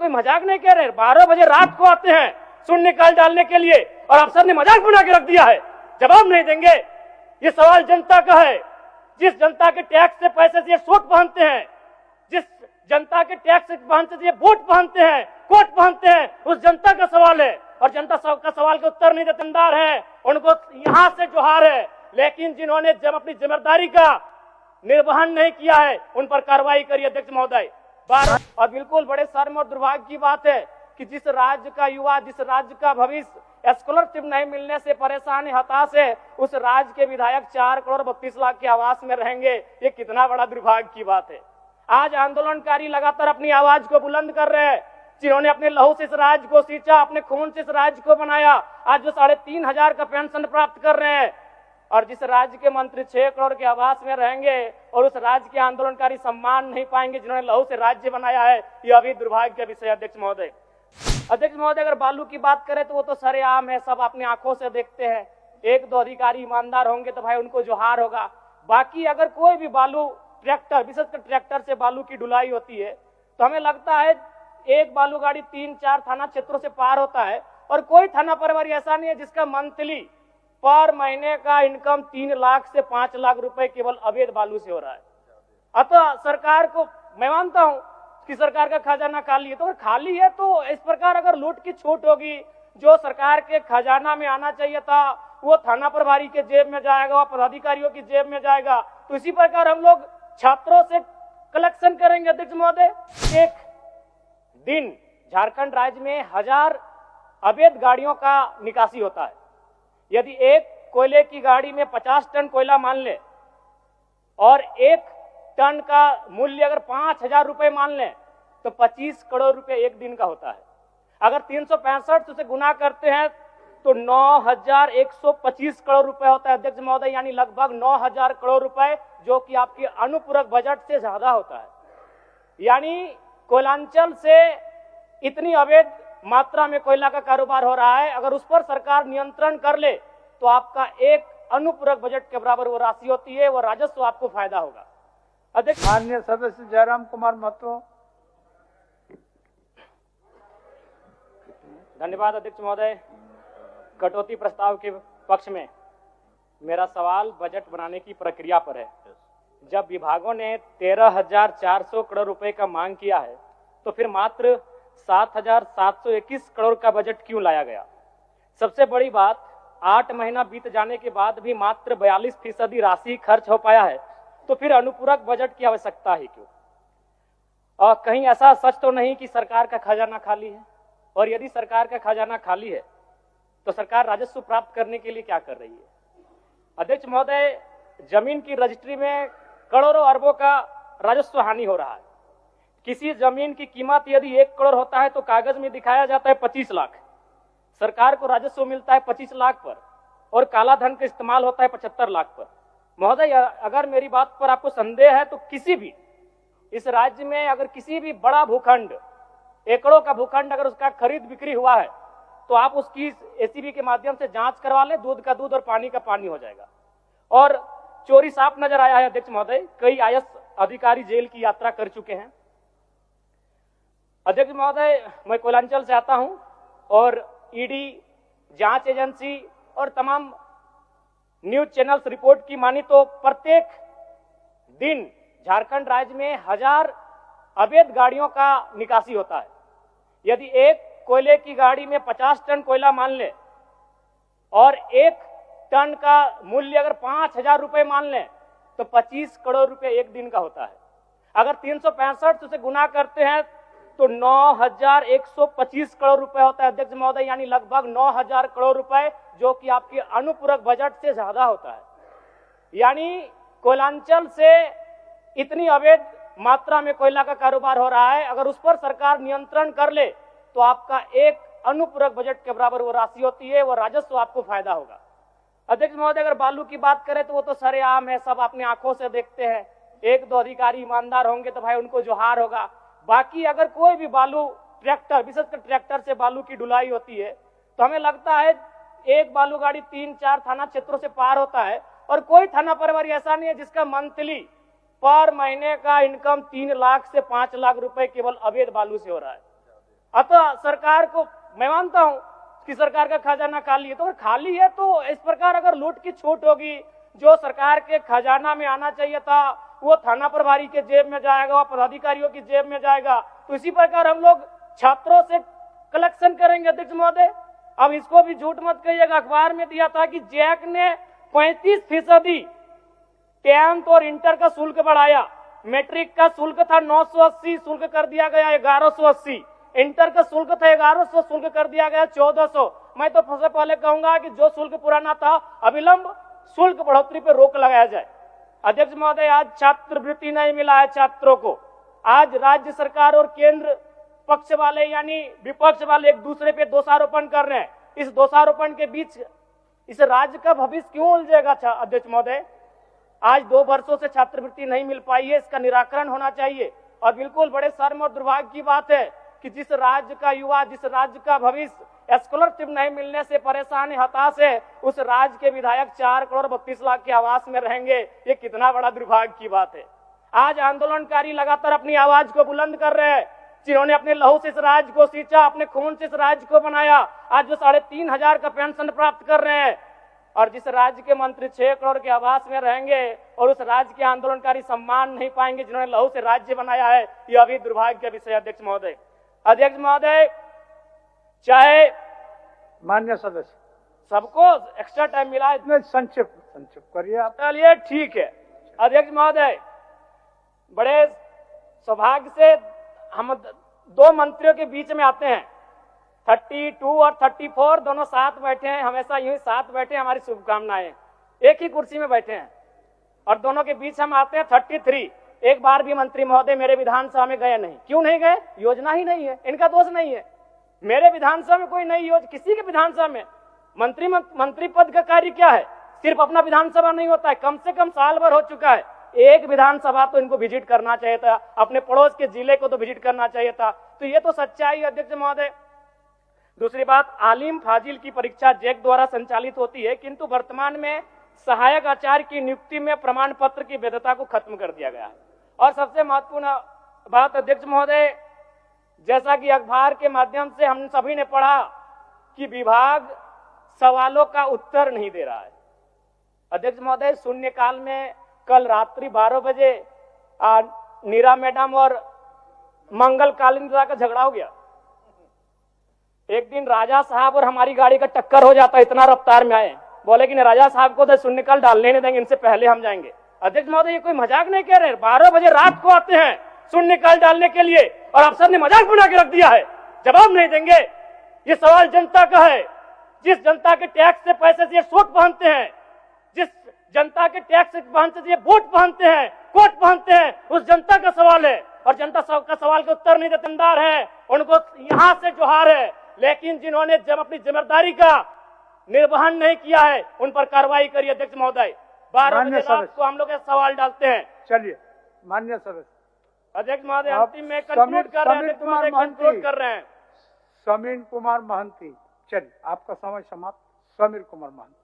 कोई मजाक नहीं कह रहे। 12 बजे रात को आते हैं शून्य निकाल डालने के लिए और अफसर ने मजाक बना के रख दिया है, जवाब नहीं देंगे। ये सवाल जनता का है। जिस जनता के टैक्स से पैसे से ये सूट पहनते हैं, जिस जनता के टैक्स पहनते से ये बूट पहनते हैं, कोट पहनते हैं, उस जनता का सवाल है और जनता का सवाल का उत्तर नहीं देतेदार है। उनको यहां से जोहार है, लेकिन जिन्होंने जब अपनी जिम्मेदारी का निर्वहन नहीं किया है उन पर कार्रवाई करिए अध्यक्ष महोदय। और बिल्कुल बड़े शर्म और दुर्भाग्य की बात है कि जिस राज्य का युवा, जिस राज्य का भविष्य स्कॉलरशिप नहीं मिलने से परेशान है, हताश है, उस राज्य के विधायक 4 करोड़ 32 लाख के आवास में रहेंगे। ये कितना बड़ा दुर्भाग्य की बात है। आज आंदोलनकारी लगातार अपनी आवाज को बुलंद कर रहे हैं। जिन्होंने अपने लहू से इस राज्य को सींचा, अपने खून से इस राज्य को बनाया, आज जो 3,500 का पेंशन प्राप्त कर रहे हैं, और जिस राज्य के मंत्री 6 करोड़ के आवास में रहेंगे और उस राज्य के आंदोलनकारी सम्मान नहीं पाएंगे जिन्होंने लहू से राज्य बनाया है, यह अभी दुर्भाग्य का विषय। अध्यक्ष महोदय, अगर बालू की बात करें तो वो तो सरेआम है, सब अपनी आंखों से देखते हैं। 1-2 अधिकारी ईमानदार होंगे तो भाई उनको जोहार होगा। बाकी अगर कोई भी बालू ट्रैक्टर, विशेषकर ट्रैक्टर से बालू की ढुलाई होती है तो हमें लगता है एक बालू गाड़ी 3-4 थाना क्षेत्रों से पार होता है और कोई थाना प्रभारी ऐसा नहीं है जिसका मंथली पर महीने का इनकम 3 लाख से 5 लाख रुपए केवल अवैध बालू से हो रहा है। अतः सरकार को मैं मानता हूं कि सरकार का खजाना खाली है, तो अगर खाली है तो इस प्रकार अगर लूट की छूट होगी, जो सरकार के खजाना में आना चाहिए था वो थाना प्रभारी के जेब में जाएगा, वो पदाधिकारियों की जेब में जाएगा। तो इसी प्रकार हम लोग छात्रों से कलेक्शन करेंगे। अध्यक्ष महोदय, एक दिन झारखंड राज्य में 1000 अवैध गाड़ियों का निकासी होता है। यदि एक कोयले की गाड़ी में 50 टन कोयला मान ले और 1 टन का मूल्य अगर 5,000 रुपए मान लें तो 25 करोड़ रुपए एक दिन का होता है। अगर 365 से गुना करते हैं तो 9,125 करोड़ रुपए होता है अध्यक्ष महोदय, यानी लगभग 9,000 करोड़ रुपए, जो कि आपके अनुपूरक बजट से ज्यादा होता है। यानी कोयलांचल से इतनी अवैध मात्रा में कोयला का कारोबार हो रहा है, अगर उस पर सरकार नियंत्रण कर ले तो आपका एक अनुपूरक बजट के बराबर वो राशि होती है, वो राजस्व आपको फायदा होगा। अध्यक्ष, माननीय सदस्य जयराम कुमार महतो। धन्यवाद अध्यक्ष महोदय। कटौती प्रस्ताव के पक्ष में मेरा सवाल बजट बनाने की प्रक्रिया पर है। जब विभागों ने 13,400 करोड़ रुपए का मांग किया है तो फिर मात्र 7,721 करोड़ का बजट क्यों लाया गया? सबसे बड़ी बात, 8 महीना बीत जाने के बाद भी मात्र 42% राशि खर्च हो पाया है, तो फिर अनुपूरक बजट की आवश्यकता ही क्यों? और कहीं ऐसा सच तो नहीं कि सरकार का खजाना खाली है? और यदि सरकार का खजाना खाली है तो सरकार राजस्व प्राप्त करने के लिए क्या कर रही है? अध्यक्ष महोदय, जमीन की रजिस्ट्री में करोड़ों अरबों का राजस्व हानि हो रहा है। किसी जमीन की कीमत यदि 1 करोड़ होता है तो कागज में दिखाया जाता है 25 लाख। सरकार को राजस्व मिलता है 25 लाख पर और काला धन का इस्तेमाल होता है 75 लाख पर। महोदय, अगर मेरी बात पर आपको संदेह है तो किसी भी इस राज्य में अगर किसी भी बड़ा भूखंड, एकड़ों का भूखंड अगर उसका खरीद बिक्री हुआ है तो आप उसकी एसीबी के माध्यम से जांच करवा लें, दूध का दूध और पानी का पानी हो जाएगा। और चोरी साफ नजर आया है अध्यक्ष महोदय, कई आईएएस अधिकारी जेल की यात्रा कर चुके हैं। अध्यक्ष महोदय, मैं कोयलांचल से आता हूं और ईडी, जांच एजेंसी और तमाम न्यूज चैनल्स रिपोर्ट की मानी तो प्रत्येक दिन झारखंड राज्य में 1000 अवैध गाड़ियों का निकासी होता है। यदि एक कोयले की गाड़ी में 50 टन कोयला मान ले और 1 टन का मूल्य अगर 5,000 रुपए मान लें तो 25 करोड़ रुपए एक दिन का होता है। अगर 365 से गुना करते हैं तो 9,125 करोड़ रुपए होता है अध्यक्ष महोदय, यानी लगभग 9,000 करोड़ रुपए, जो कि आपके अनुपूरक बजट से ज्यादा होता है। यानी कोयलांचल से इतनी अवैध मात्रा में कोयला का कारोबार हो रहा है, अगर उस पर सरकार नियंत्रण कर ले तो आपका एक अनुपूरक बजट के बराबर वो राशि होती है, वो राजस्व आपको फायदा होगा। अध्यक्ष महोदय, अगर बालू की बात करें तो वो तो सरेआम है, सब अपनी आंखों से देखते हैं। 1-2 अधिकारी ईमानदार होंगे तो भाई उनको जोहार होगा। बाकी अगर कोई भी बालू ट्रैक्टर, विशेषकर ट्रैक्टर से बालू की ढुलाई होती है तो हमें लगता है एक बालू गाड़ी 3-4 थाना क्षेत्रों से पार होता है और कोई थाना प्रभारी ऐसा नहीं है जिसका मंथली पर महीने का इनकम 3 लाख से 5 लाख रुपए केवल अवैध बालू से हो रहा है। अतः सरकार को मैं मानता हूं कि सरकार का खजाना खाली है, तो अगर खाली है तो इस प्रकार अगर लूट की छूट होगी, जो सरकार के खजाना में आना चाहिए था वो थाना प्रभारी के जेब में जाएगा, वो पदाधिकारियों की जेब में जाएगा। तो इसी प्रकार हम लोग छात्रों से कलेक्शन करेंगे अध्यक्ष महोदय। अब इसको भी झूठ मत कहिएगा, अखबार में दिया था कि जैक ने 35% 10th और इंटर का शुल्क बढ़ाया। मैट्रिक का शुल्क था 980, शुल्क कर दिया गया 1180। इंटर का शुल्क था 1100, शुल्क कर दिया गया 1400। मैं तो सबसे पहले कहूंगा कि जो शुल्क पुराना था अविलंब शुल्क बढ़ोतरी पर रोक लगाया जाए। अध्यक्ष महोदय, आज छात्रवृत्ति नहीं मिला है छात्रों को। आज राज्य सरकार और केंद्र पक्ष वाले यानी विपक्ष वाले एक दूसरे पे दोषारोपण कर रहे हैं। इस दोषारोपण के बीच इस राज्य का भविष्य क्यों उलझेगा अध्यक्ष महोदय? आज 2 वर्षों से छात्रवृत्ति नहीं मिल पाई है, इसका निराकरण होना चाहिए। और बिल्कुल बड़े शर्म और दुर्भाग्य की बात है कि जिस राज्य का युवा, जिस राज्य का भविष्य स्कॉलरशिप नहीं मिलने से परेशान है, हताश है, उस राज्य के विधायक 4 करोड़ 32 लाख के आवास में रहेंगे। ये कितना बड़ा दुर्भाग्य की बात है। आज आंदोलनकारी लगातार अपनी आवाज को बुलंद कर रहे हैं, जिन्होंने अपने लहू से इस राज्य को सींचा, अपने खून से इस राज्य को बनाया। आज वो 3,500 का पेंशन प्राप्त कर रहे हैं, और जिस राज्य के मंत्री 6 करोड़ के आवास में रहेंगे और उस राज्य के आंदोलनकारी सम्मान नहीं पाएंगे जिन्होंने लहू से राज्य बनाया है, यह अभी दुर्भाग्य का विषय। अध्यक्ष महोदय, अध्यक्ष महोदय, चाहे मान्य सदस्य सबको एक्स्ट्रा टाइम मिला है, नहीं, संक्षिप्त करिए आप। चलिए ठीक है। अध्यक्ष महोदय, बड़े सौभाग्य से हम 2 मंत्रियों के बीच में आते हैं। 32 और 34 दोनों साथ बैठे हैं, हमेशा यूं ही साथ बैठे हैं, हमारी शुभकामनाएं। एक ही कुर्सी में बैठे हैं और दोनों के बीच हम आते हैं 33। एक बार भी मंत्री महोदय मेरे विधानसभा में गए नहीं। क्यों नहीं गए? योजना ही नहीं है, इनका दोष नहीं है। मेरे विधानसभा में कोई नई योजना, किसी के विधानसभा में मंत्री पद का कार्य क्या है? सिर्फ अपना विधानसभा नहीं होता है, कम से कम साल भर हो चुका है। एक विधानसभा तो इनको विजिट करना चाहिए था, अपने पड़ोस के जिले को तो विजिट करना चाहिए था। तो ये तो सच्चाई है अध्यक्ष महोदय। दूसरी बात, आलिम फाजिल की परीक्षा जैक द्वारा संचालित होती है, किंतु वर्तमान में सहायक आचार्य की नियुक्ति में प्रमाण पत्र की वैधता को खत्म कर दिया गया है। और सबसे महत्वपूर्ण बात अध्यक्ष महोदय, जैसा कि अखबार के माध्यम से हम सभी ने पढ़ा कि विभाग सवालों का उत्तर नहीं दे रहा है। अध्यक्ष महोदय, शून्यकाल में कल रात्रि 12 बजे नीरा मैडम और मंगल कालिंद्रा का झगड़ा हो गया। एक दिन राजा साहब और हमारी गाड़ी का टक्कर हो जाता, इतना रफ्तार में आए, बोले कि राजा साहब को तो शून्यकाल डालने नहीं देंगे, इनसे पहले हम जाएंगे। अध्यक्ष महोदय, ये कोई मजाक नहीं कह रहे। 12 बजे रात को आते हैं शून्यकाल डालने के लिए और अफसर ने मजाक बना के रख दिया है, जवाब नहीं देंगे। ये सवाल जनता का है, जिस जनता के टैक्स से पैसे से ये सूट पहनते हैं, जिस जनता के टैक्स से पहनते से ये बूट पहनते हैं, कोट पहनते हैं, उस जनता का सवाल है। और जनता का सवाल का उत्तर नहीं देते है, उनको यहां से जोहार है। लेकिन जिन्होंने जब अपनी जिम्मेदारी का निर्वहन नहीं किया है, उन पर कार्रवाई करिए अध्यक्ष महोदय। 12 बजे रात को हम लोग सवाल डालते हैं। चलिए मान्य सदस्य। अध्यक्ष महोदय, अंतिम में कंक्लूड कर रहे हैं। कंक्लूड कर रहे हैं समीर कुमार महंती। चलिए आपका समय समाप्त। समीर कुमार महंती।